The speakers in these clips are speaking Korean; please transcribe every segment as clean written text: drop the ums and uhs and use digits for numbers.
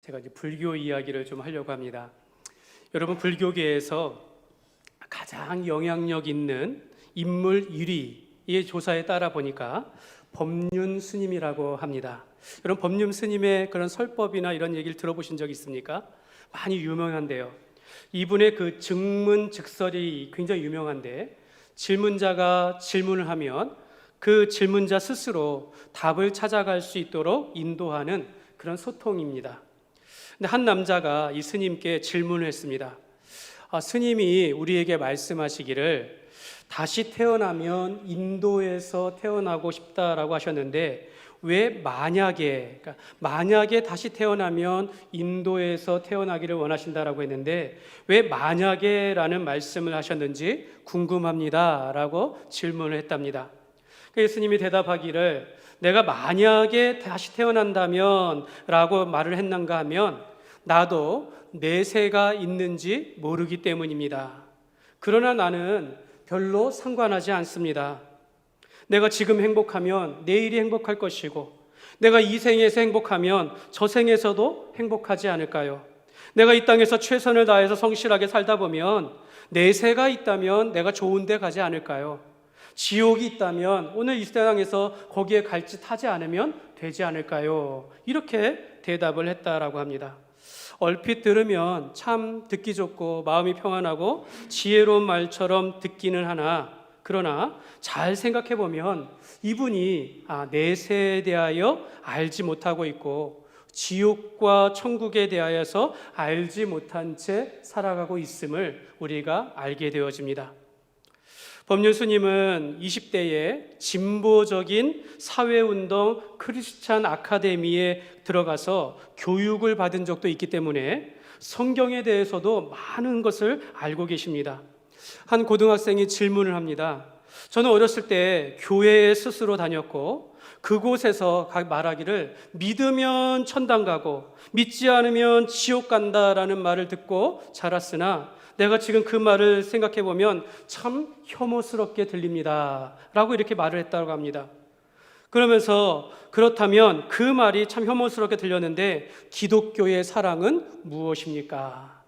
제가 이제 불교 이야기를 좀 하려고 합니다. 여러분, 불교계에서 가장 영향력 있는 인물 1위의 조사에 따라 보니까 법륜 스님이라고 합니다. 여러분, 법륜 스님의 그런 설법이나 이런 얘기를 들어보신 적 있습니까? 많이 유명한데요. 이분의 그 증문즉설이 굉장히 유명한데, 질문자가 질문을 하면 그 질문자 스스로 답을 찾아갈 수 있도록 인도하는 그런 소통입니다. 근데 한 남자가 이 스님께 질문을 했습니다. 스님이 우리에게 말씀하시기를 다시 태어나면 인도에서 태어나고 싶다라고 하셨는데, 왜 만약에 다시 태어나면 인도에서 태어나기를 원하신다라고 했는데 왜 만약에라는 말씀을 하셨는지 궁금합니다 라고 질문을 했답니다. 예수님이 대답하기를 내가 만약에 다시 태어난다면 라고 말을 했는가 하면 나도 내세가 있는지 모르기 때문입니다. 그러나 나는 별로 상관하지 않습니다. 내가 지금 행복하면 내일이 행복할 것이고, 내가 이 생에서 행복하면 저 생에서도 행복하지 않을까요? 내가 이 땅에서 최선을 다해서 성실하게 살다 보면 내세가 있다면 내가 좋은 데 가지 않을까요? 지옥이 있다면 오늘 이 세상에서 거기에 갈 짓 하지 않으면 되지 않을까요? 이렇게 대답을 했다라고 합니다. 얼핏 들으면 참 듣기 좋고 마음이 평안하고 지혜로운 말처럼 듣기는 하나, 그러나 잘 생각해 보면 이분이 내세에 대하여 알지 못하고 있고 지옥과 천국에 대하여서 알지 못한 채 살아가고 있음을 우리가 알게 되어집니다. 법륜 스님은 20대에 진보적인 사회운동 크리스찬 아카데미에 들어가서 교육을 받은 적도 있기 때문에 성경에 대해서도 많은 것을 알고 계십니다. 한 고등학생이 질문을 합니다. 저는 어렸을 때 교회에 스스로 다녔고 그곳에서 말하기를 믿으면 천당 가고 믿지 않으면 지옥 간다라는 말을 듣고 자랐으나 내가 지금 그 말을 생각해 보면 참 혐오스럽게 들립니다 라고 이렇게 말을 했다고 합니다. 그러면서 그렇다면 그 말이 참 혐오스럽게 들렸는데 기독교의 사랑은 무엇입니까?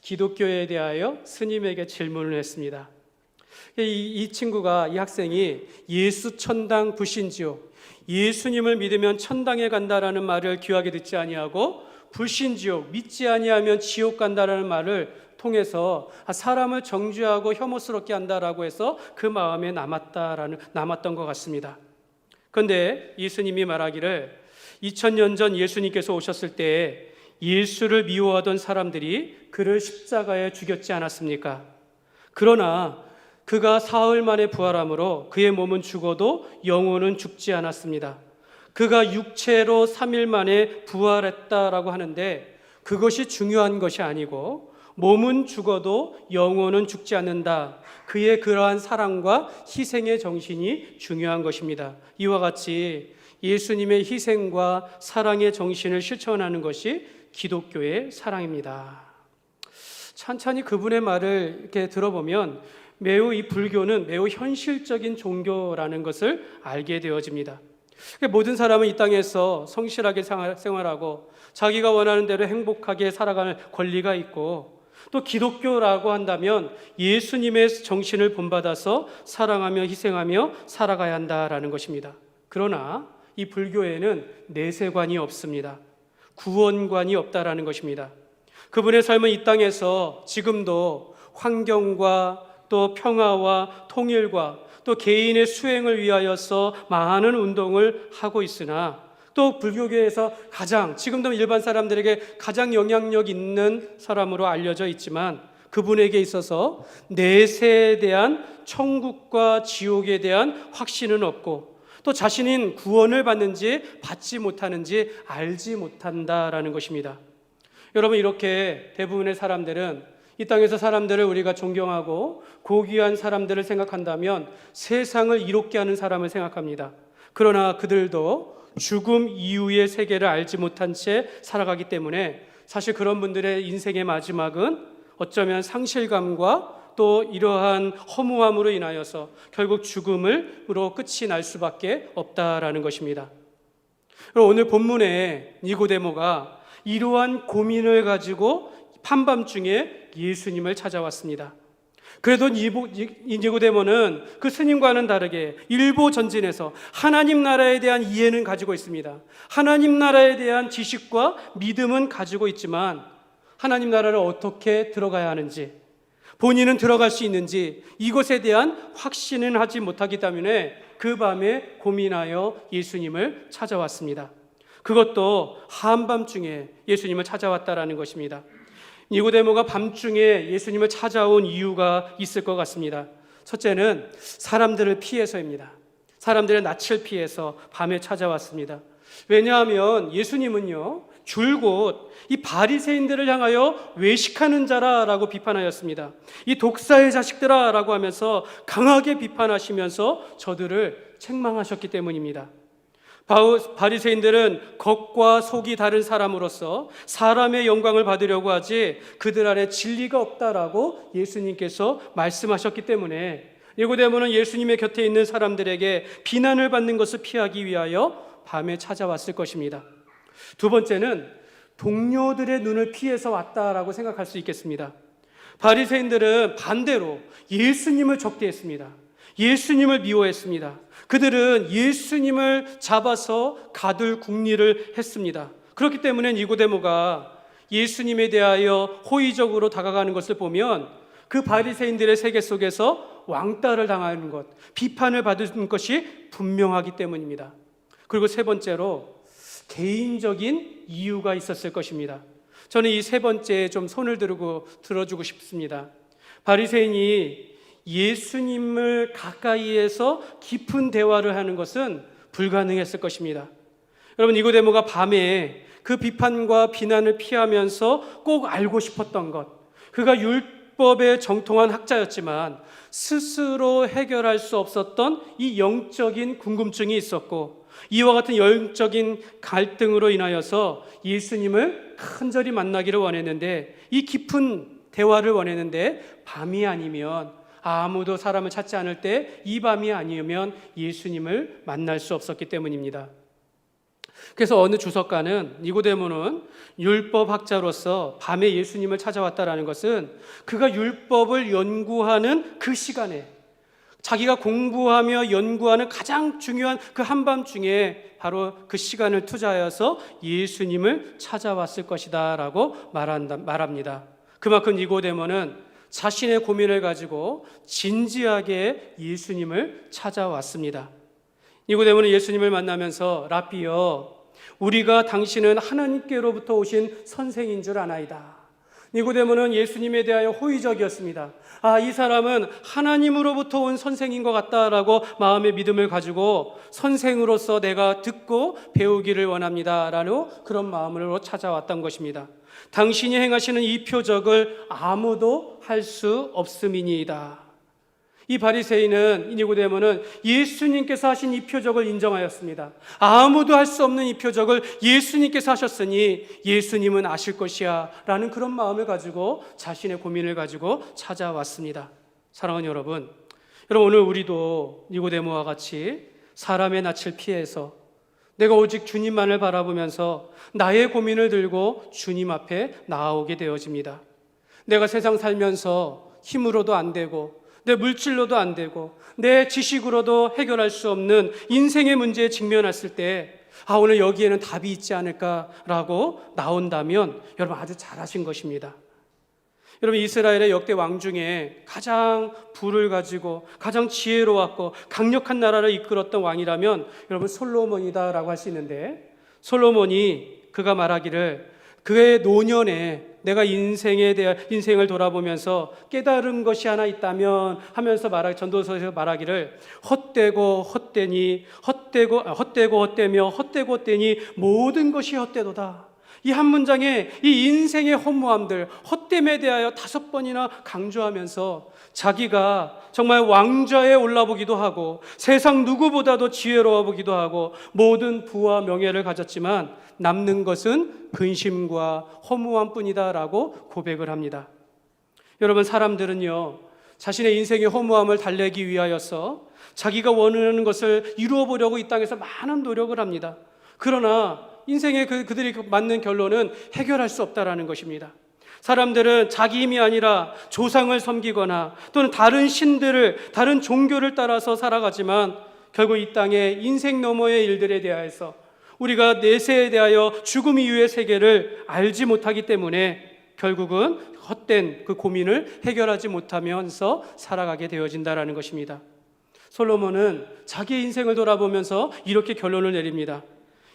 기독교에 대하여 스님에게 질문을 했습니다. 이 친구가, 이 학생이 예수 천당 불신지옥, 예수님을 믿으면 천당에 간다라는 말을 귀하게 듣지 아니하고 불신지옥, 믿지 아니하면 지옥 간다라는 말을 통해서 사람을 정죄하고 혐오스럽게 한다라고 해서 그 마음에 남았던 것 같습니다. 그런데 예수님이 말하기를 2000년 전 예수님께서 오셨을 때 예수를 미워하던 사람들이 그를 십자가에 죽였지 않았습니까? 그러나 그가 사흘 만에 부활함으로 그의 몸은 죽어도 영혼은 죽지 않았습니다. 그가 육체로 3일 만에 부활했다라고 하는데 그것이 중요한 것이 아니고 몸은 죽어도 영혼은 죽지 않는다. 그의 그러한 사랑과 희생의 정신이 중요한 것입니다. 이와 같이 예수님의 희생과 사랑의 정신을 실천하는 것이 기독교의 사랑입니다. 찬찬히 그분의 말을 이렇게 들어보면 매우 이 불교는 매우 현실적인 종교라는 것을 알게 되어집니다. 모든 사람은 이 땅에서 성실하게 생활하고 자기가 원하는 대로 행복하게 살아가는 권리가 있고, 또 기독교라고 한다면 예수님의 정신을 본받아서 사랑하며 희생하며 살아가야 한다라는 것입니다. 그러나 이 불교에는 내세관이 없습니다. 구원관이 없다라는 것입니다. 그분의 삶은 이 땅에서 지금도 환경과 또 평화와 통일과 또 개인의 수행을 위하여서 많은 운동을 하고 있으나, 또 불교계에서 지금도 일반 사람들에게 가장 영향력 있는 사람으로 알려져 있지만 그분에게 있어서 내세에 대한 천국과 지옥에 대한 확신은 없고, 또 자신인 구원을 받는지 받지 못하는지 알지 못한다라는 것입니다. 여러분, 이렇게 대부분의 사람들은 이 땅에서 사람들을 우리가 존경하고 고귀한 사람들을 생각한다면 세상을 이롭게 하는 사람을 생각합니다. 그러나 그들도 죽음 이후의 세계를 알지 못한 채 살아가기 때문에 사실 그런 분들의 인생의 마지막은 어쩌면 상실감과 또 이러한 허무함으로 인하여서 결국 죽음으로 끝이 날 수밖에 없다라는 것입니다. 오늘 본문에 니고데모가 이러한 고민을 가지고 한밤중에 예수님을 찾아왔습니다. 그래도 니고데모는 그 스님과는 다르게 일보 전진해서 하나님 나라에 대한 이해는 가지고 있습니다. 하나님 나라에 대한 지식과 믿음은 가지고 있지만 하나님 나라를 어떻게 들어가야 하는지, 본인은 들어갈 수 있는지 이것에 대한 확신은 하지 못하기 때문에 그 밤에 고민하여 예수님을 찾아왔습니다. 그것도 한밤중에 예수님을 찾아왔다라는 것입니다. 니고데모가 밤중에 예수님을 찾아온 이유가 있을 것 같습니다. 첫째는 사람들을 피해서입니다. 사람들의 낯을 피해서 밤에 찾아왔습니다. 왜냐하면 예수님은요, 줄곧 이 바리새인들을 향하여 외식하는 자라라고 비판하였습니다. 이 독사의 자식들아라고 하면서 강하게 비판하시면서 저들을 책망하셨기 때문입니다. 바리새인들은 겉과 속이 다른 사람으로서 사람의 영광을 받으려고 하지 그들 안에 진리가 없다라고 예수님께서 말씀하셨기 때문에 니고데모는 예수님의 곁에 있는 사람들에게 비난을 받는 것을 피하기 위하여 밤에 찾아왔을 것입니다. 두 번째는 동료들의 눈을 피해서 왔다라고 생각할 수 있겠습니다. 바리새인들은 반대로 예수님을 적대했습니다. 예수님을 미워했습니다. 그들은 예수님을 잡아서 가둘 궁리를 했습니다. 그렇기 때문에 니고데모가 예수님에 대하여 호의적으로 다가가는 것을 보면 그 바리새인들의 세계 속에서 왕따를 당하는 것, 비판을 받은 것이 분명하기 때문입니다. 그리고 세 번째로 개인적인 이유가 있었을 것입니다. 저는 이 세 번째에 좀 손을 들어주고 싶습니다. 바리새인이 예수님을 가까이에서 깊은 대화를 하는 것은 불가능했을 것입니다. 여러분, 니고데모가 밤에 그 비판과 비난을 피하면서 꼭 알고 싶었던 것, 그가 율법에 정통한 학자였지만 스스로 해결할 수 없었던 이 영적인 궁금증이 있었고, 이와 같은 영적인 갈등으로 인하여서 예수님을 간절히 만나기를 원했는데, 이 깊은 대화를 원했는데 밤이 아니면, 아무도 사람을 찾지 않을 때 이 밤이 아니면 예수님을 만날 수 없었기 때문입니다. 그래서 어느 주석가는 니고데모는 율법학자로서 밤에 예수님을 찾아왔다라는 것은 그가 율법을 연구하는 그 시간에, 자기가 공부하며 연구하는 가장 중요한 그 한밤중에 바로 그 시간을 투자하여서 예수님을 찾아왔을 것이다 라고 말합니다. 그만큼 니고데모는 자신의 고민을 가지고 진지하게 예수님을 찾아왔습니다. 니고데모는 예수님을 만나면서 라삐여, 우리가 당신은 하나님께로부터 오신 선생인 줄 아나이다. 니고데모는 예수님에 대하여 호의적이었습니다. 이 사람은 하나님으로부터 온 선생인 것 같다라고 마음의 믿음을 가지고 선생으로서 내가 듣고 배우기를 원합니다 라고 그런 마음으로 찾아왔던 것입니다. 당신이 행하시는 이 표적을 아무도 할 수 없음이니이다. 이 바리새인은, 니고데모는 예수님께서 하신 이 표적을 인정하였습니다. 아무도 할 수 없는 이 표적을 예수님께서 하셨으니 예수님은 아실 것이야 라는 그런 마음을 가지고 자신의 고민을 가지고 찾아왔습니다. 사랑하는 여러분, 오늘 우리도 니고데모와 같이 사람의 낯을 피해서 내가 오직 주님만을 바라보면서 나의 고민을 들고 주님 앞에 나아오게 되어집니다. 내가 세상 살면서 힘으로도 안 되고 내 물질로도 안 되고 내 지식으로도 해결할 수 없는 인생의 문제에 직면했을 때 오늘 여기에는 답이 있지 않을까라고 나온다면 여러분 아주 잘하신 것입니다. 여러분, 이스라엘의 역대 왕 중에 가장 부를 가지고 가장 지혜로웠고 강력한 나라를 이끌었던 왕이라면 여러분 솔로몬이다라고 할 수 있는데, 솔로몬이 그가 말하기를 그의 노년에 내가 인생을 돌아보면서 깨달은 것이 하나 있다면 하면서 전도서에서 말하기를 헛되고 헛되며 헛되고 헛되니 모든 것이 헛되도다. 이 한 문장에 이 인생의 허무함들, 헛됨에 대하여 5번이나 강조하면서 자기가 정말 왕좌에 올라보기도 하고 세상 누구보다도 지혜로워 보기도 하고 모든 부와 명예를 가졌지만 남는 것은 근심과 허무함뿐이다 라고 고백을 합니다. 여러분, 사람들은요 자신의 인생의 허무함을 달래기 위하여서 자기가 원하는 것을 이루어 보려고 이 땅에서 많은 노력을 합니다. 그러나 인생의 그들이 맞는 결론은 해결할 수 없다라는 것입니다. 사람들은 자기 힘이 아니라 조상을 섬기거나 또는 다른 신들을, 다른 종교를 따라서 살아가지만 결국 이 땅의 인생 너머의 일들에 대하여서 우리가 내세에 대하여 죽음 이후의 세계를 알지 못하기 때문에 결국은 헛된 그 고민을 해결하지 못하면서 살아가게 되어진다라는 것입니다. 솔로몬은 자기의 인생을 돌아보면서 이렇게 결론을 내립니다.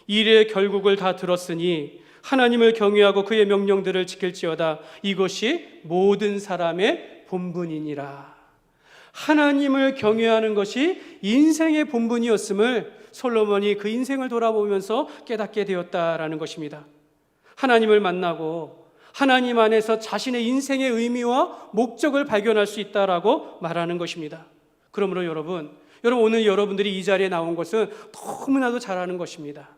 일의 결국을 다 들었으니 하나님을 경외하고 그의 명령들을 지킬지어다. 이것이 모든 사람의 본분이니라. 하나님을 경외하는 것이 인생의 본분이었음을 솔로몬이 그 인생을 돌아보면서 깨닫게 되었다라는 것입니다. 하나님을 만나고 하나님 안에서 자신의 인생의 의미와 목적을 발견할 수 있다라고 말하는 것입니다. 그러므로 여러분 오늘 여러분들이 이 자리에 나온 것은 너무나도 잘 아는 것입니다.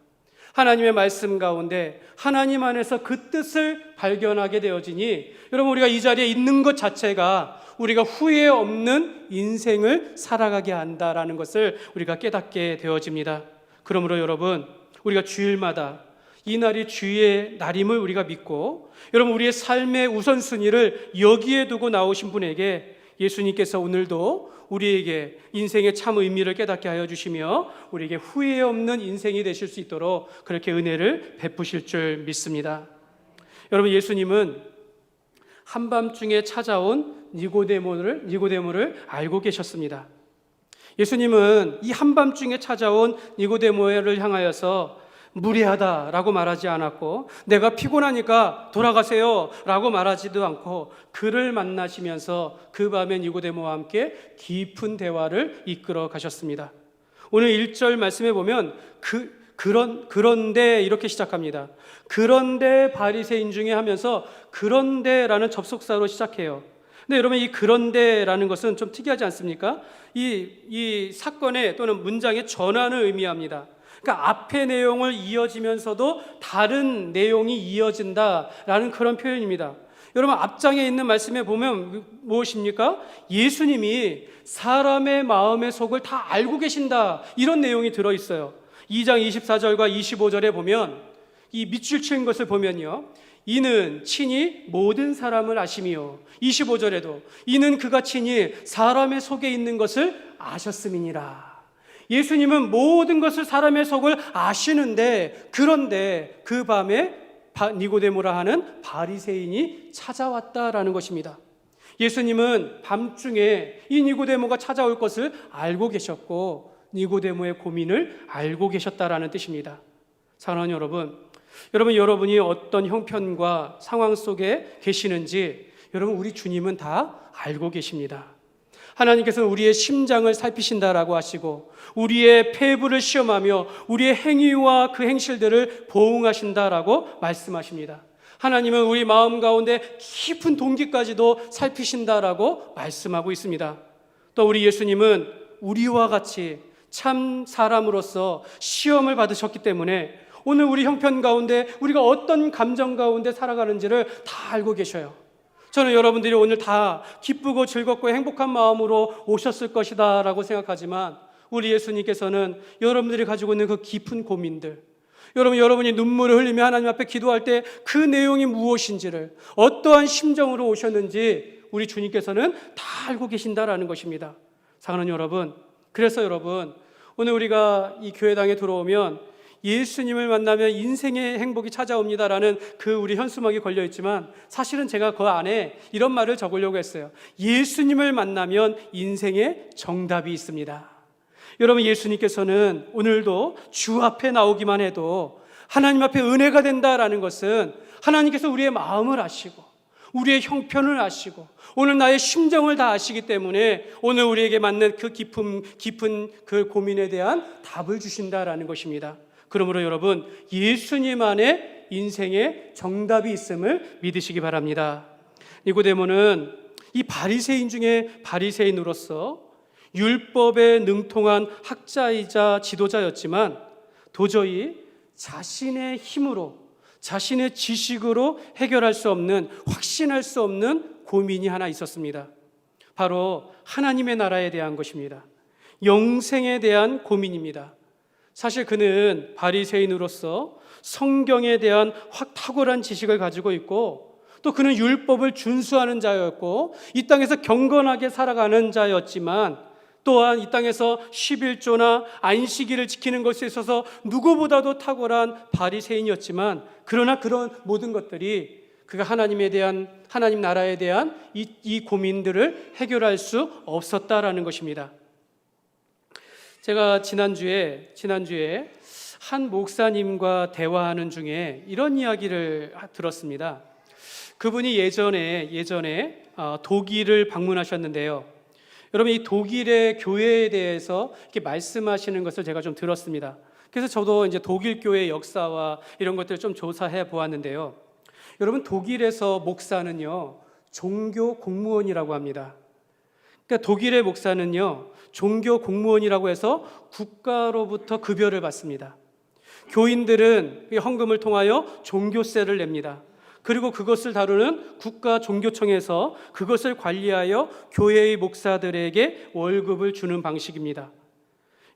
하나님의 말씀 가운데 하나님 안에서 그 뜻을 발견하게 되어지니 여러분 우리가 이 자리에 있는 것 자체가 우리가 후회 없는 인생을 살아가게 한다라는 것을 우리가 깨닫게 되어집니다. 그러므로 여러분 우리가 주일마다 이 날이 주의 날임을 우리가 믿고 여러분 우리의 삶의 우선순위를 여기에 두고 나오신 분에게 예수님께서 오늘도 우리에게 인생의 참 의미를 깨닫게 하여 주시며 우리에게 후회 없는 인생이 되실 수 있도록 그렇게 은혜를 베푸실 줄 믿습니다. 여러분 예수님은 한밤중에 찾아온 니고데모를 알고 계셨습니다. 예수님은 이 한밤중에 찾아온 니고데모를 향하여서 무례하다라고 말하지 않았고 내가 피곤하니까 돌아가세요 라고 말하지도 않고 그를 만나시면서 그 밤에 니고데모와 함께 깊은 대화를 이끌어 가셨습니다. 오늘 1절 말씀에 보면 그런데 이렇게 시작합니다. 그런데 바리새인 중에 하면서 그런데라는 접속사로 시작해요. 근데 여러분 이 그런데라는 것은 좀 특이하지 않습니까? 이 사건의 또는 문장의 전환을 의미합니다. 그러니까 앞의 내용을 이어지면서도 다른 내용이 이어진다라는 그런 표현입니다. 여러분 앞장에 있는 말씀에 보면 무엇입니까? 예수님이 사람의 마음의 속을 다 알고 계신다 이런 내용이 들어있어요. 2장 24절과 25절에 보면 이 밑줄 치는 것을 보면요, 이는 친히 모든 사람을 아시며 25절에도 이는 그가 친히 사람의 속에 있는 것을 아셨음이니라. 예수님은 모든 것을 사람의 속을 아시는데 그런데 그 밤에 니고데모라 하는 바리새인이 찾아왔다라는 것입니다. 예수님은 밤중에 이 니고데모가 찾아올 것을 알고 계셨고 니고데모의 고민을 알고 계셨다라는 뜻입니다. 사랑하는 여러분이 어떤 형편과 상황 속에 계시는지 여러분 우리 주님은 다 알고 계십니다. 하나님께서는 우리의 심장을 살피신다라고 하시고 우리의 폐부를 시험하며 우리의 행위와 그 행실들을 보응하신다라고 말씀하십니다. 하나님은 우리 마음 가운데 깊은 동기까지도 살피신다라고 말씀하고 있습니다. 또 우리 예수님은 우리와 같이 참 사람으로서 시험을 받으셨기 때문에 오늘 우리 형편 가운데 우리가 어떤 감정 가운데 살아가는지를 다 알고 계셔요. 저는 여러분들이 오늘 다 기쁘고 즐겁고 행복한 마음으로 오셨을 것이다 라고 생각하지만 우리 예수님께서는 여러분들이 가지고 있는 그 깊은 고민들, 여러분이 눈물을 흘리며 하나님 앞에 기도할 때 그 내용이 무엇인지를 어떠한 심정으로 오셨는지 우리 주님께서는 다 알고 계신다라는 것입니다. 사랑하는 여러분, 그래서 여러분 오늘 우리가 이 교회당에 들어오면 예수님을 만나면 인생의 행복이 찾아옵니다라는 그 우리 현수막이 걸려있지만 사실은 제가 그 안에 이런 말을 적으려고 했어요. 예수님을 만나면 인생의 정답이 있습니다. 여러분 예수님께서는 오늘도 주 앞에 나오기만 해도 하나님 앞에 은혜가 된다라는 것은 하나님께서 우리의 마음을 아시고 우리의 형편을 아시고 오늘 나의 심정을 다 아시기 때문에 오늘 우리에게 맞는 그 깊은 그 고민에 대한 답을 주신다라는 것입니다. 그러므로 여러분 예수님 안에 인생의 정답이 있음을 믿으시기 바랍니다. 니고데모는 이 바리새인 중에 바리새인으로서 율법에 능통한 학자이자 지도자였지만 도저히 자신의 힘으로 자신의 지식으로 해결할 수 없는 확신할 수 없는 고민이 하나 있었습니다. 바로 하나님의 나라에 대한 것입니다. 영생에 대한 고민입니다. 사실 그는 바리새인으로서 성경에 대한 확 탁월한 지식을 가지고 있고, 또 그는 율법을 준수하는 자였고 이 땅에서 경건하게 살아가는 자였지만, 또한 이 땅에서 11조나 안식일을 지키는 것에 있어서 누구보다도 탁월한 바리새인이었지만, 그러나 그런 모든 것들이 그가 하나님에 대한, 하나님 나라에 대한 이 고민들을 해결할 수 없었다라는 것입니다. 제가 지난주에 한 목사님과 대화하는 중에 이런 이야기를 들었습니다. 그분이 예전에 독일을 방문하셨는데요. 여러분, 이 독일의 교회에 대해서 이렇게 말씀하시는 것을 제가 좀 들었습니다. 그래서 저도 이제 독일 교회의 역사와 이런 것들을 좀 조사해 보았는데요. 여러분, 독일에서 목사는요, 종교 공무원이라고 합니다. 그러니까 독일의 목사는요, 종교 공무원이라고 해서 국가로부터 급여를 받습니다. 교인들은 헌금을 통하여 종교세를 냅니다. 그리고 그것을 다루는 국가 종교청에서 그것을 관리하여 교회의 목사들에게 월급을 주는 방식입니다.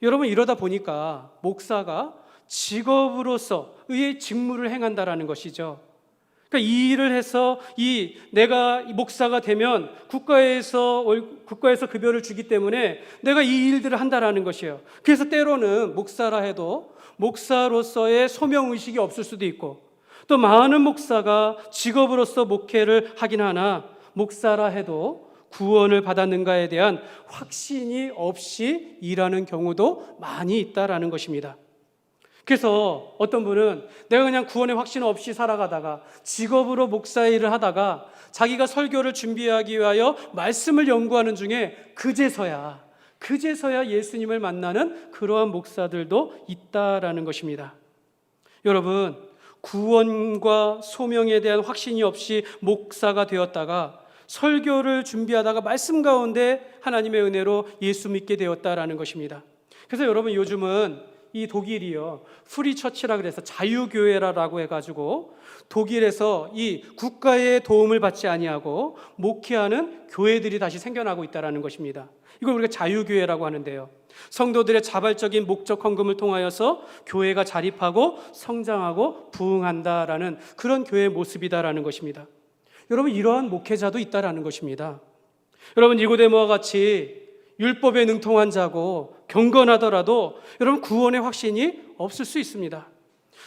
여러분, 이러다 보니까 목사가 직업으로서 의의 직무를 행한다라는 것이죠. 그러니까 이 일을 해서 내가 목사가 되면 국가에서 급여를 주기 때문에 내가 이 일들을 한다라는 것이에요. 그래서 때로는 목사라 해도 목사로서의 소명의식이 없을 수도 있고, 또 많은 목사가 직업으로서 목회를 하긴 하나 목사라 해도 구원을 받았는가에 대한 확신이 없이 일하는 경우도 많이 있다라는 것입니다. 그래서 어떤 분은 내가 그냥 구원의 확신 없이 살아가다가 직업으로 목사 일을 하다가 자기가 설교를 준비하기 위하여 말씀을 연구하는 중에 그제서야 예수님을 만나는 그러한 목사들도 있다라는 것입니다. 여러분, 구원과 소명에 대한 확신이 없이 목사가 되었다가 설교를 준비하다가 말씀 가운데 하나님의 은혜로 예수 믿게 되었다라는 것입니다. 그래서 여러분, 요즘은 이 독일이요, 프리처치라 그래서 자유교회라고 해가지고 독일에서 이 국가의 도움을 받지 아니하고 목회하는 교회들이 다시 생겨나고 있다는 것입니다. 이걸 우리가 자유교회라고 하는데요, 성도들의 자발적인 목적 헌금을 통하여서 교회가 자립하고 성장하고 부흥한다라는 그런 교회의 모습이다라는 것입니다. 여러분, 이러한 목회자도 있다라는 것입니다. 여러분, 니고데모와 같이 율법에 능통한 자고 경건하더라도 여러분, 구원의 확신이 없을 수 있습니다.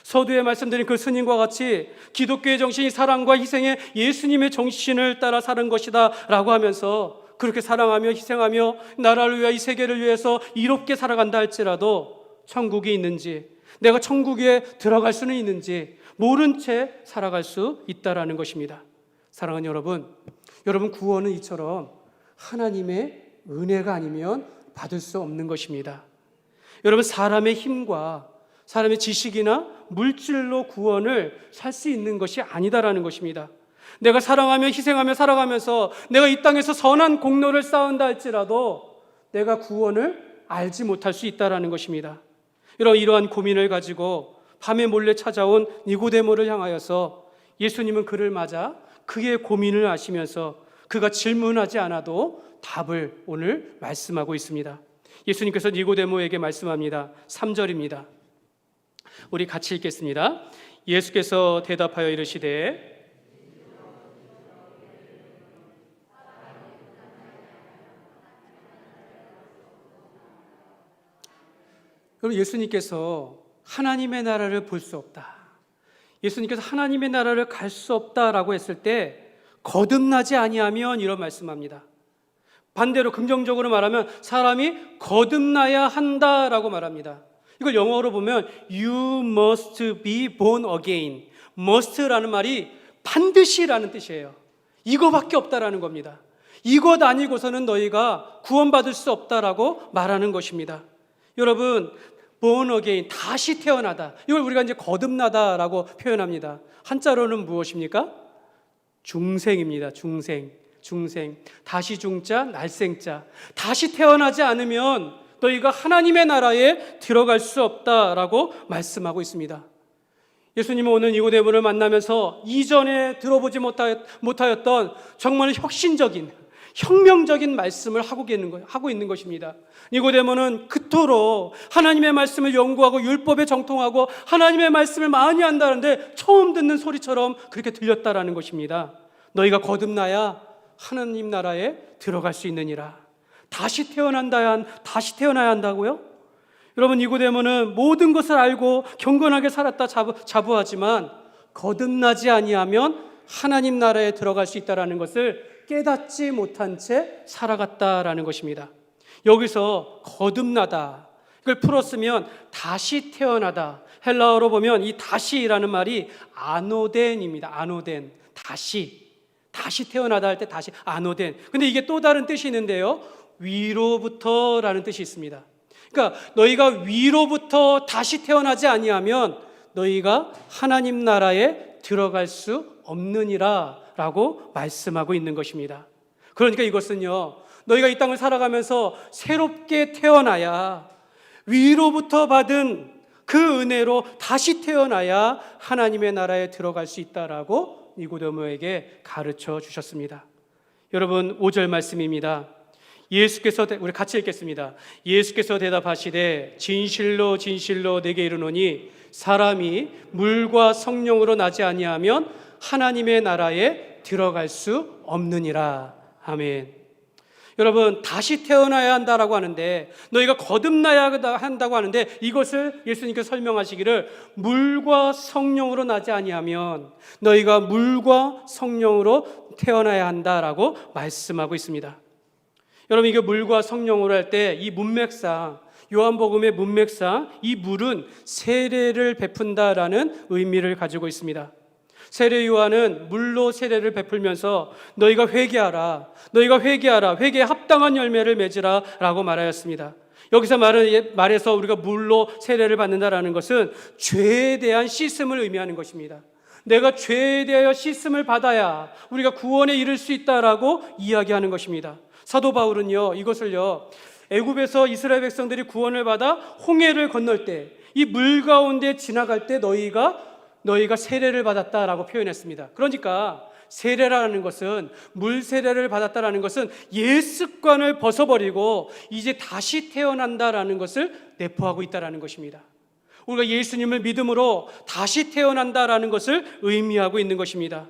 서두에 말씀드린 그 스님과 같이 기독교의 정신이 사랑과 희생의 예수님의 정신을 따라 사는 것이다 라고 하면서 그렇게 사랑하며 희생하며 나라를 위하여 이 세계를 위해서 이롭게 살아간다 할지라도 천국이 있는지, 내가 천국에 들어갈 수는 있는지 모른 채 살아갈 수 있다라는 것입니다. 사랑하는 여러분, 구원은 이처럼 하나님의 은혜가 아니면 받을 수 없는 것입니다. 여러분, 사람의 힘과 사람의 지식이나 물질로 구원을 살 수 있는 것이 아니다라는 것입니다. 내가 사랑하며 희생하며 살아가면서 내가 이 땅에서 선한 공로를 쌓은다 할지라도 내가 구원을 알지 못할 수 있다라는 것입니다. 이러한 고민을 가지고 밤에 몰래 찾아온 니고데모를 향하여서 예수님은 그를 맞아 그의 고민을 아시면서 그가 질문하지 않아도 답을 오늘 말씀하고 있습니다. 예수님께서 니고데모에게 말씀합니다. 3절입니다. 우리 같이 읽겠습니다. 예수께서 대답하여 이르시되, 여러분, 예수님께서 하나님의 나라를 볼 수 없다, 예수님께서 하나님의 나라를 갈 수 없다라고 했을 때 거듭나지 아니하면 이런 말씀합니다. 반대로 긍정적으로 말하면 사람이 거듭나야 한다라고 말합니다. 이걸 영어로 보면 You must be born again. must라는 말이 반드시라는 뜻이에요. 이거밖에 없다라는 겁니다. 이것 아니고서는 너희가 구원받을 수 없다라고 말하는 것입니다. 여러분, born again, 다시 태어나다, 이걸 우리가 이제 거듭나다라고 표현합니다. 한자로는 무엇입니까? 중생입니다. 중생. 다시 중자, 날생자. 다시 태어나지 않으면 너희가 하나님의 나라에 들어갈 수 없다라고 말씀하고 있습니다. 예수님은 오늘 니고데모를 만나면서 이전에 들어보지 못하였던 정말 혁신적인, 혁명적인 말씀을 하고 있는 것입니다. 니고데모는 그토록 하나님의 말씀을 연구하고 율법에 정통하고 하나님의 말씀을 많이 한다는데 처음 듣는 소리처럼 그렇게 들렸다라는 것입니다. 너희가 거듭나야 하나님 나라에 들어갈 수 있느니라. 다시 태어나야 한다고요? 여러분, 니고데모는 모든 것을 알고 경건하게 살았다 자부하지만 거듭나지 아니하면 하나님 나라에 들어갈 수 있다라는 것을 깨닫지 못한 채 살아갔다라는 것입니다. 여기서 거듭나다, 이걸 풀었으면 다시 태어나다. 헬라어로 보면 이 다시라는 말이 아노덴입니다. 아노덴, 다시 태어나다 할 때 다시 아노덴. 근데 이게 또 다른 뜻이 있는데요, 위로부터라는 뜻이 있습니다. 그러니까 너희가 위로부터 다시 태어나지 아니하면 너희가 하나님 나라에 들어갈 수 없느니라 라고 말씀하고 있는 것입니다. 그러니까 이것은요, 너희가 이 땅을 살아가면서 새롭게 태어나야, 위로부터 받은 그 은혜로 다시 태어나야 하나님의 나라에 들어갈 수 있다라고 니고데모에게 가르쳐 주셨습니다. 여러분, 5절 말씀입니다. 우리 같이 읽겠습니다. 예수께서 대답하시되 진실로 진실로 내게 이르노니 사람이 물과 성령으로 나지 아니하면 하나님의 나라에 들어갈 수 없느니라. 아멘. 여러분, 다시 태어나야 한다라고 하는데, 너희가 거듭나야 한다고 하는데, 이것을 예수님께서 설명하시기를 물과 성령으로 나지 아니하면 너희가 물과 성령으로 태어나야 한다라고 말씀하고 있습니다. 여러분, 이게 물과 성령으로 할 때 이 문맥상, 요한복음의 문맥상 이 물은 세례를 베푼다라는 의미를 가지고 있습니다. 세례 요한은 물로 세례를 베풀면서 너희가 회개하라, 회개에 합당한 열매를 맺으라 라고 말하였습니다. 여기서 말해서 우리가 물로 세례를 받는다라는 것은 죄에 대한 씻음을 의미하는 것입니다. 내가 죄에 대하여 씻음을 받아야 우리가 구원에 이를 수 있다라고 이야기하는 것입니다. 사도 바울은요, 이것을요, 애굽에서 이스라엘 백성들이 구원을 받아 홍해를 건널 때, 이 물 가운데 지나갈 때 너희가 세례를 받았다라고 표현했습니다. 그러니까 세례라는 것은, 물 세례를 받았다라는 것은 옛 습관을 벗어버리고 이제 다시 태어난다라는 것을 내포하고 있다라는 것입니다. 우리가 예수님을 믿음으로 다시 태어난다라는 것을 의미하고 있는 것입니다.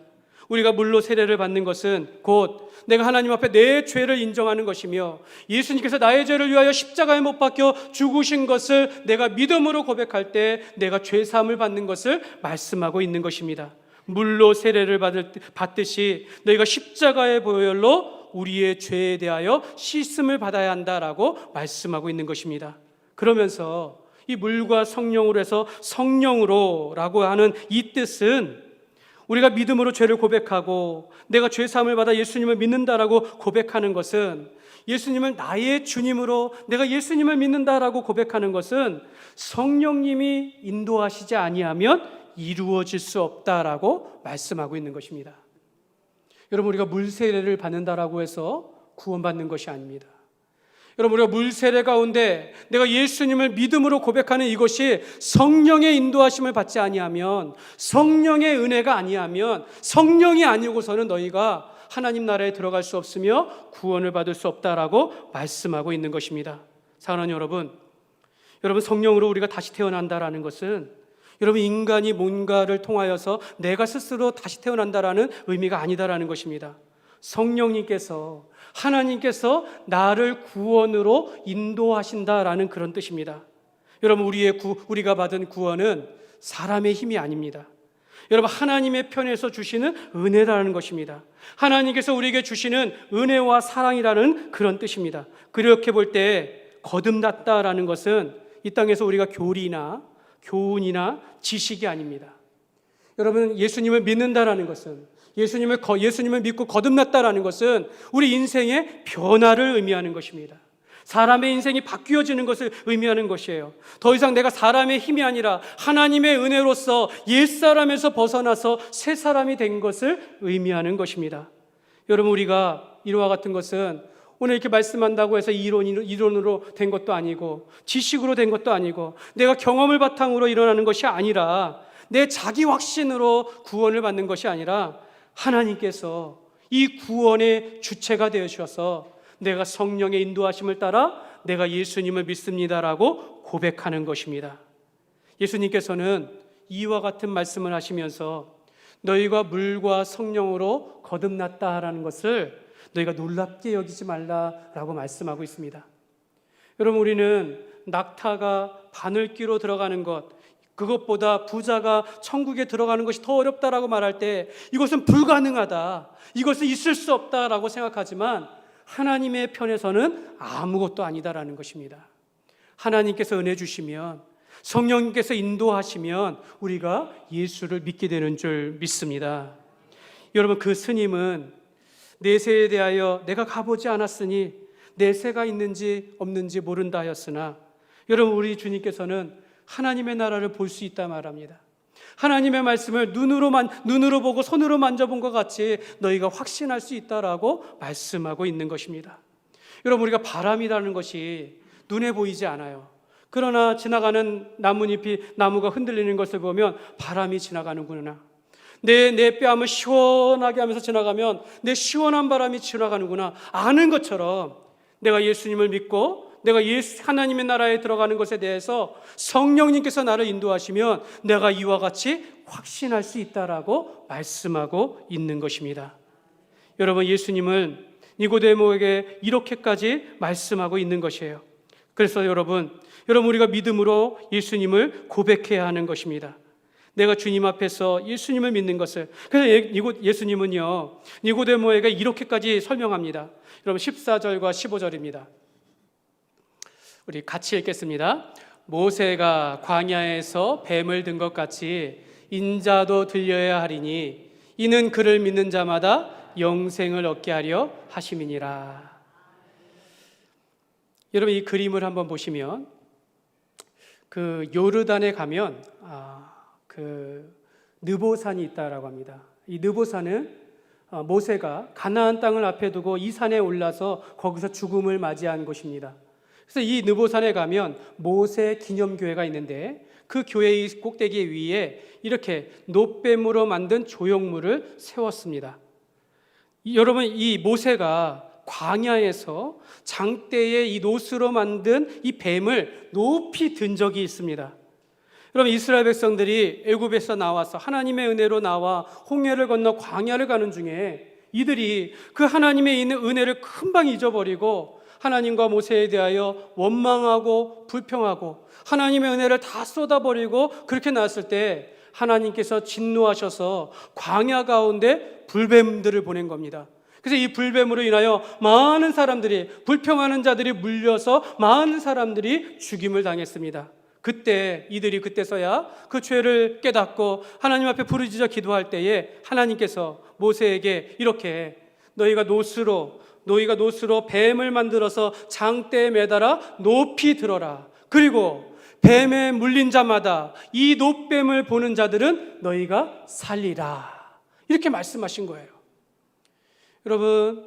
우리가 물로 세례를 받는 것은 곧 내가 하나님 앞에 내 죄를 인정하는 것이며, 예수님께서 나의 죄를 위하여 십자가에 못 박혀 죽으신 것을 내가 믿음으로 고백할 때 내가 죄 사함을 받는 것을 말씀하고 있는 것입니다. 물로 세례를 받듯이 너희가 십자가의 보혈로 우리의 죄에 대하여 씻음을 받아야 한다라고 말씀하고 있는 것입니다. 그러면서 이 물과 성령으로 해서 성령으로라고 하는 이 뜻은, 우리가 믿음으로 죄를 고백하고 내가 죄 사함을 받아 예수님을 믿는다라고 고백하는 것은, 예수님을 나의 주님으로 내가 예수님을 믿는다라고 고백하는 것은 성령님이 인도하시지 아니하면 이루어질 수 없다라고 말씀하고 있는 것입니다. 여러분, 우리가 물 세례를 받는다라고 해서 구원받는 것이 아닙니다. 여러분, 우리가 물 세례 가운데 내가 예수님을 믿음으로 고백하는 이것이 성령의 인도하심을 받지 아니하면, 성령의 은혜가 아니하면, 성령이 아니고서는 너희가 하나님 나라에 들어갈 수 없으며 구원을 받을 수 없다라고 말씀하고 있는 것입니다. 사랑하는 여러분, 성령으로 우리가 다시 태어난다라는 것은 여러분, 인간이 뭔가를 통하여서 내가 스스로 다시 태어난다라는 의미가 아니다라는 것입니다. 성령님께서, 하나님께서 나를 구원으로 인도하신다라는 그런 뜻입니다. 여러분, 우리가 받은 구원은 사람의 힘이 아닙니다. 여러분, 하나님의 편에서 주시는 은혜라는 것입니다. 하나님께서 우리에게 주시는 은혜와 사랑이라는 그런 뜻입니다. 그렇게 볼 때 거듭났다라는 것은 이 땅에서 우리가 교훈이나 지식이 아닙니다. 여러분, 예수님을 믿는다라는 것은, 예수님을 믿고 거듭났다라는 것은 우리 인생의 변화를 의미하는 것입니다. 사람의 인생이 바뀌어지는 것을 의미하는 것이에요. 더 이상 내가 사람의 힘이 아니라 하나님의 은혜로서 옛사람에서 벗어나서 새 사람이 된 것을 의미하는 것입니다. 여러분, 우리가 이와 같은 것은 오늘 이렇게 말씀한다고 해서 이론으로 된 것도 아니고 지식으로 된 것도 아니고 내가 경험을 바탕으로 일어나는 것이 아니라 내 자기 확신으로 구원을 받는 것이 아니라 하나님께서 이 구원의 주체가 되어주셔서 내가 성령의 인도하심을 따라 내가 예수님을 믿습니다라고 고백하는 것입니다. 예수님께서는 이와 같은 말씀을 하시면서 너희가 물과 성령으로 거듭났다라는 것을 너희가 놀랍게 여기지 말라라고 말씀하고 있습니다. 여러분, 우리는 낙타가 바늘귀로 들어가는 것, 그것보다 부자가 천국에 들어가는 것이 더 어렵다라고 말할 때 이것은 불가능하다, 이것은 있을 수 없다라고 생각하지만 하나님의 편에서는 아무것도 아니다라는 것입니다. 하나님께서 은혜 주시면, 성령님께서 인도하시면 우리가 예수를 믿게 되는 줄 믿습니다. 여러분, 그 스님은 내세에 대하여 내가 가보지 않았으니 내세가 있는지 없는지 모른다 하였으나, 여러분, 우리 주님께서는 하나님의 나라를 볼 수 있다 말합니다. 하나님의 말씀을 눈으로 보고 손으로 만져본 것 같이 너희가 확신할 수 있다라고 말씀하고 있는 것입니다. 여러분, 우리가 바람이라는 것이 눈에 보이지 않아요. 그러나 지나가는 나뭇잎이, 나무가 흔들리는 것을 보면 바람이 지나가는구나, 내 뺨을 시원하게 하면서 지나가면 내 시원한 바람이 지나가는구나 아는 것처럼, 내가 예수님을 믿고 내가 하나님의 나라에 들어가는 것에 대해서 성령님께서 나를 인도하시면 내가 이와 같이 확신할 수 있다라고 말씀하고 있는 것입니다. 여러분, 예수님은 니고데모에게 이렇게까지 말씀하고 있는 것이에요. 그래서 여러분 우리가 믿음으로 예수님을 고백해야 하는 것입니다. 내가 주님 앞에서 예수님을 믿는 것을. 그래서 예수님은요, 니고데모에게 이렇게까지 설명합니다. 여러분, 14절과 15절입니다. 우리 같이 읽겠습니다. 모세가 광야에서 뱀을 든 것 같이 인자도 들려야 하리니 이는 그를 믿는 자마다 영생을 얻게 하려 하심이니라. 여러분, 이 그림을 한번 보시면 그 요르단에 가면 그 느보산이 있다라고 합니다. 이 느보산은 모세가 가나안 땅을 앞에 두고 이 산에 올라서 거기서 죽음을 맞이한 곳입니다. 그래서 이 느보산에 가면 모세 기념교회가 있는데 그 교회의 꼭대기 위에 이렇게 놋뱀으로 만든 조형물을 세웠습니다. 여러분, 이 모세가 광야에서 장대에 이 놋으로 만든 이 뱀을 높이 든 적이 있습니다. 여러분, 이스라엘 백성들이 애굽에서 나와서 하나님의 은혜로 나와 홍해를 건너 광야를 가는 중에 이들이 그 하나님의 있는 은혜를 금방 잊어버리고 하나님과 모세에 대하여 원망하고 불평하고 하나님의 은혜를 다 쏟아버리고 그렇게 나왔을 때 하나님께서 진노하셔서 광야 가운데 불뱀들을 보낸 겁니다. 그래서 이 불뱀으로 인하여 많은 사람들이, 불평하는 자들이 물려서 많은 사람들이 죽임을 당했습니다. 그때 이들이 그때서야 그 죄를 깨닫고 하나님 앞에 부르짖어 기도할 때에 하나님께서 모세에게 이렇게 너희가 놋으로 뱀을 만들어서 장대에 매달아 높이 들어라. 그리고 뱀에 물린 자마다 이 놋뱀을 보는 자들은 너희가 살리라. 이렇게 말씀하신 거예요. 여러분,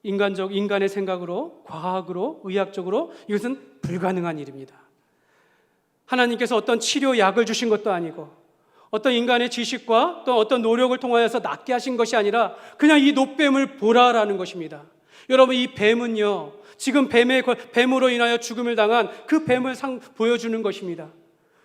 인간의 생각으로, 과학으로, 의학적으로 이것은 불가능한 일입니다. 하나님께서 어떤 치료약을 주신 것도 아니고 어떤 인간의 지식과 또 어떤 노력을 통하여서 낫게 하신 것이 아니라 그냥 이 놋뱀을 보라라는 것입니다. 여러분, 이 뱀은요, 지금 뱀으로 인하여 죽음을 당한 그 뱀을 보여주는 것입니다.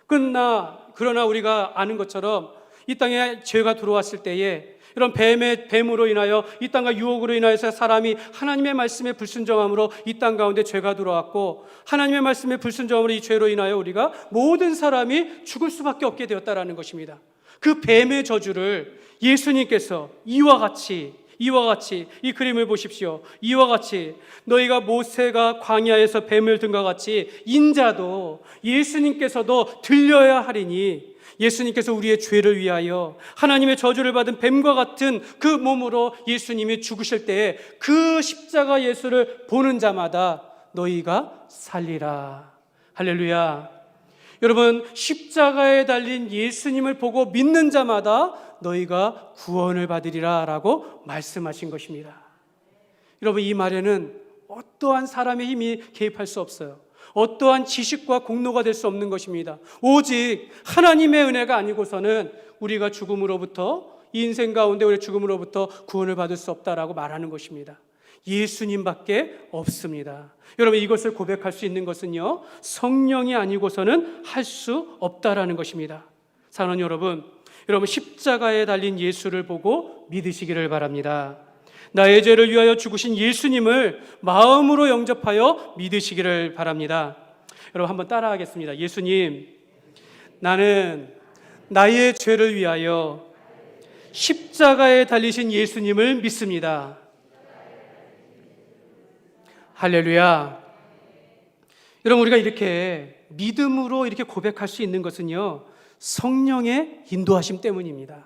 그러나 우리가 아는 것처럼 이 땅에 죄가 들어왔을 때에 이런 뱀으로 인하여 이 땅과 유혹으로 인하여서 사람이 하나님의 말씀에 불순종함으로 이 땅 가운데 죄가 들어왔고 하나님의 말씀에 불순종함으로 이 죄로 인하여 우리가 모든 사람이 죽을 수밖에 없게 되었다라는 것입니다. 그 뱀의 저주를 예수님께서 이와 같이 이 그림을 보십시오. 이와 같이 너희가 모세가 광야에서 뱀을 든 것 같이 인자도 예수님께서도 들려야 하리니 예수님께서 우리의 죄를 위하여 하나님의 저주를 받은 뱀과 같은 그 몸으로 예수님이 죽으실 때에 그 십자가 예수를 보는 자마다 너희가 살리라. 할렐루야. 여러분, 십자가에 달린 예수님을 보고 믿는 자마다 너희가 구원을 받으리라 라고 말씀하신 것입니다. 여러분, 이 말에는 어떠한 사람의 힘이 개입할 수 없어요. 어떠한 지식과 공로가 될 수 없는 것입니다. 오직 하나님의 은혜가 아니고서는 우리가 죽음으로부터 이 인생 가운데 우리 죽음으로부터 구원을 받을 수 없다라고 말하는 것입니다. 예수님밖에 없습니다. 여러분, 이것을 고백할 수 있는 것은요, 성령이 아니고서는 할 수 없다라는 것입니다. 사랑하는 여러분, 십자가에 달린 예수를 보고 믿으시기를 바랍니다. 나의 죄를 위하여 죽으신 예수님을 마음으로 영접하여 믿으시기를 바랍니다. 여러분, 한번 따라하겠습니다. 예수님, 나는 나의 죄를 위하여 십자가에 달리신 예수님을 믿습니다. 할렐루야. 여러분, 우리가 이렇게 믿음으로 이렇게 고백할 수 있는 것은요, 성령의 인도하심 때문입니다.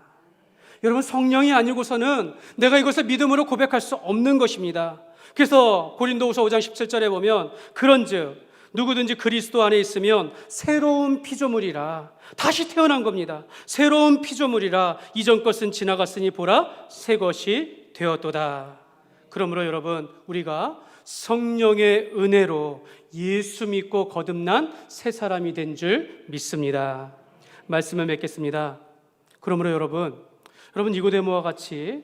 여러분, 성령이 아니고서는 내가 이것을 믿음으로 고백할 수 없는 것입니다. 그래서 고린도후서 5장 17절에 보면 그런즉 누구든지 그리스도 안에 있으면 새로운 피조물이라, 다시 태어난 겁니다. 새로운 피조물이라, 이전 것은 지나갔으니 보라 새 것이 되었도다. 그러므로 여러분, 우리가 성령의 은혜로 예수 믿고 거듭난 새 사람이 된 줄 믿습니다. 말씀을 맺겠습니다. 그러므로 여러분 니고데모와 같이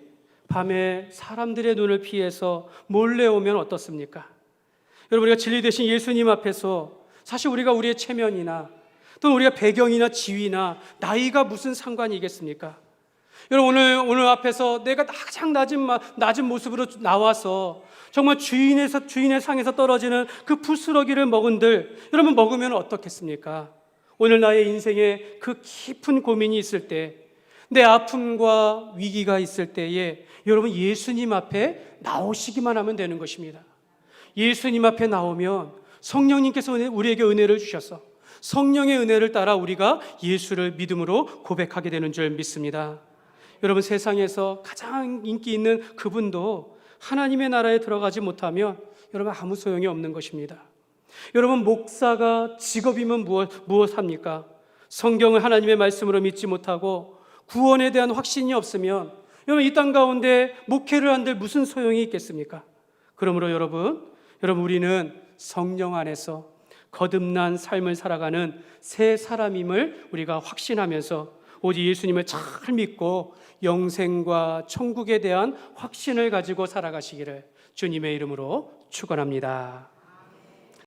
밤에 사람들의 눈을 피해서 몰래 오면 어떻습니까? 여러분, 우리가 진리 되신 예수님 앞에서 사실 우리가 우리의 체면이나 또는 우리가 배경이나 지위나 나이가 무슨 상관이겠습니까? 여러분, 오늘 앞에서 내가 가장 낮은 모습으로 나와서 정말 주인의 상에서 떨어지는 그 부스러기를 먹은들, 여러분, 먹으면 어떻겠습니까? 오늘 나의 인생에 그 깊은 고민이 있을 때, 내 아픔과 위기가 있을 때에 여러분, 예수님 앞에 나오시기만 하면 되는 것입니다. 예수님 앞에 나오면 성령님께서 우리에게 은혜를 주셔서 성령의 은혜를 따라 우리가 예수를 믿음으로 고백하게 되는 줄 믿습니다. 여러분, 세상에서 가장 인기 있는 그분도 하나님의 나라에 들어가지 못하면 여러분, 아무 소용이 없는 것입니다. 여러분, 목사가 직업이면 무엇 합니까? 성경을 하나님의 말씀으로 믿지 못하고 구원에 대한 확신이 없으면 여러분, 이 땅 가운데 목회를 한들 무슨 소용이 있겠습니까? 그러므로 여러분, 우리는 성령 안에서 거듭난 삶을 살아가는 새 사람임을 우리가 확신하면서 오직 예수님을 잘 믿고 영생과 천국에 대한 확신을 가지고 살아가시기를 주님의 이름으로 축원합니다.